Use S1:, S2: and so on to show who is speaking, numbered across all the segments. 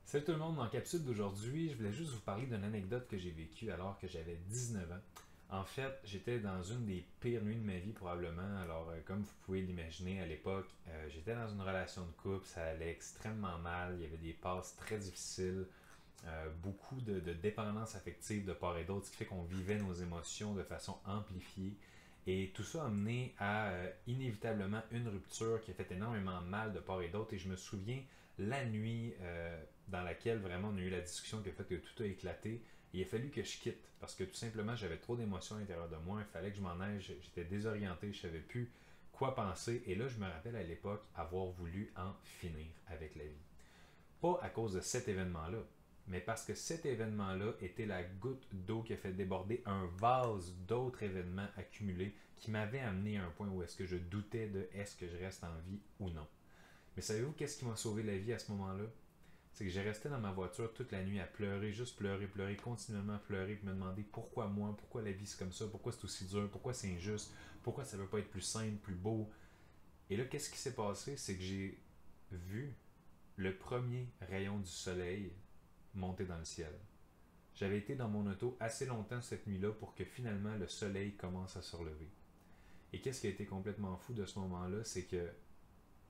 S1: Salut tout le monde, dans la capsule d'aujourd'hui, je voulais juste vous parler d'une anecdote que j'ai vécue alors que j'avais 19 ans. En fait, j'étais dans une des pires nuits de ma vie probablement. Alors, comme vous pouvez l'imaginer, à l'époque, j'étais dans une relation de couple, ça allait extrêmement mal, il y avait des passes très difficiles, beaucoup de dépendance affective de part et d'autre, ce qui fait qu'on vivait nos émotions de façon amplifiée. Et tout ça a mené à inévitablement une rupture qui a fait énormément mal de part et d'autre. Et je me souviens la nuit dans laquelle vraiment on a eu la discussion qui a fait que tout a éclaté. Il a fallu que je quitte parce que tout simplement j'avais trop d'émotions à l'intérieur de moi. Il fallait que je m'en aille. J'étais désorienté. Je savais plus quoi penser. Et là, je me rappelle à l'époque avoir voulu en finir avec la vie. Pas à cause de cet événement-là, mais parce que cet événement-là était la goutte d'eau qui a fait déborder un vase d'autres événements accumulés qui m'avaient amené à un point où est-ce que je doutais de est-ce que je reste en vie ou non. Mais savez-vous qu'est-ce qui m'a sauvé la vie à ce moment-là? C'est que j'ai resté dans ma voiture toute la nuit à pleurer, juste pleurer, pleurer, continuellement pleurer, puis me demander pourquoi moi, pourquoi la vie c'est comme ça, pourquoi c'est aussi dur, pourquoi c'est injuste, pourquoi ça veut pas être plus simple, plus beau. Et là, qu'est-ce qui s'est passé? C'est que j'ai vu le premier rayon du soleil monter dans le ciel. J'avais été dans mon auto assez longtemps cette nuit-là pour que finalement le soleil commence à se relever. Et qu'est-ce qui a été complètement fou de ce moment-là, c'est que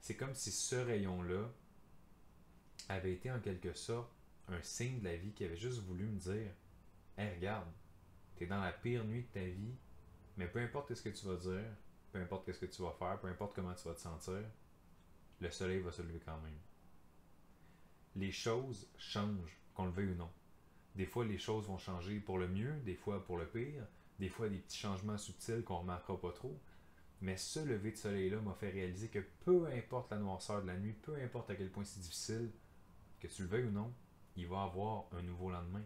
S1: c'est comme si ce rayon-là avait été en quelque sorte un signe de la vie qui avait juste voulu me dire hey, regarde, t'es dans la pire nuit de ta vie, mais peu importe ce que tu vas dire, peu importe ce que tu vas faire, peu importe comment tu vas te sentir, le soleil va se lever quand même. Les choses changent, qu'on le veuille ou non. Des fois, les choses vont changer pour le mieux, des fois pour le pire, des fois des petits changements subtils qu'on ne remarquera pas trop. Mais ce lever de soleil-là m'a fait réaliser que peu importe la noirceur de la nuit, peu importe à quel point c'est difficile, que tu le veuilles ou non, il va avoir un nouveau lendemain.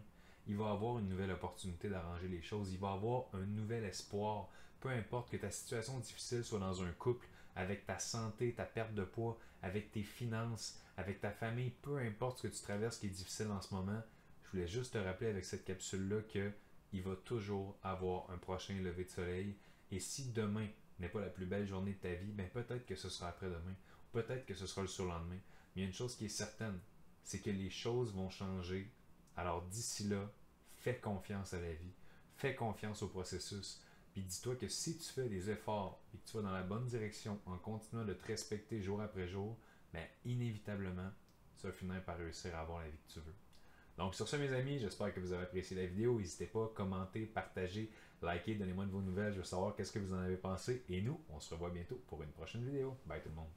S1: Il va avoir une nouvelle opportunité d'arranger les choses. Il va avoir un nouvel espoir. Peu importe que ta situation difficile soit dans un couple, avec ta santé, ta perte de poids, avec tes finances, avec ta famille, peu importe ce que tu traverses qui est difficile en ce moment, je voulais juste te rappeler avec cette capsule-là que il va toujours avoir un prochain lever de soleil. Et si demain n'est pas la plus belle journée de ta vie, ben peut-être que ce sera après-demain. Peut-être que ce sera le surlendemain. Mais il y a une chose qui est certaine, c'est que les choses vont changer. Alors d'ici là, fais confiance à la vie, fais confiance au processus, puis dis-toi que si tu fais des efforts et que tu vas dans la bonne direction en continuant de te respecter jour après jour, ben inévitablement, tu vas finir par réussir à avoir la vie que tu veux. Donc sur ce mes amis, j'espère que vous avez apprécié la vidéo. N'hésitez pas à commenter, partager, liker, donnez-moi de vos nouvelles. Je veux savoir qu'est-ce que vous en avez pensé. Et nous, on se revoit bientôt pour une prochaine vidéo. Bye tout le monde.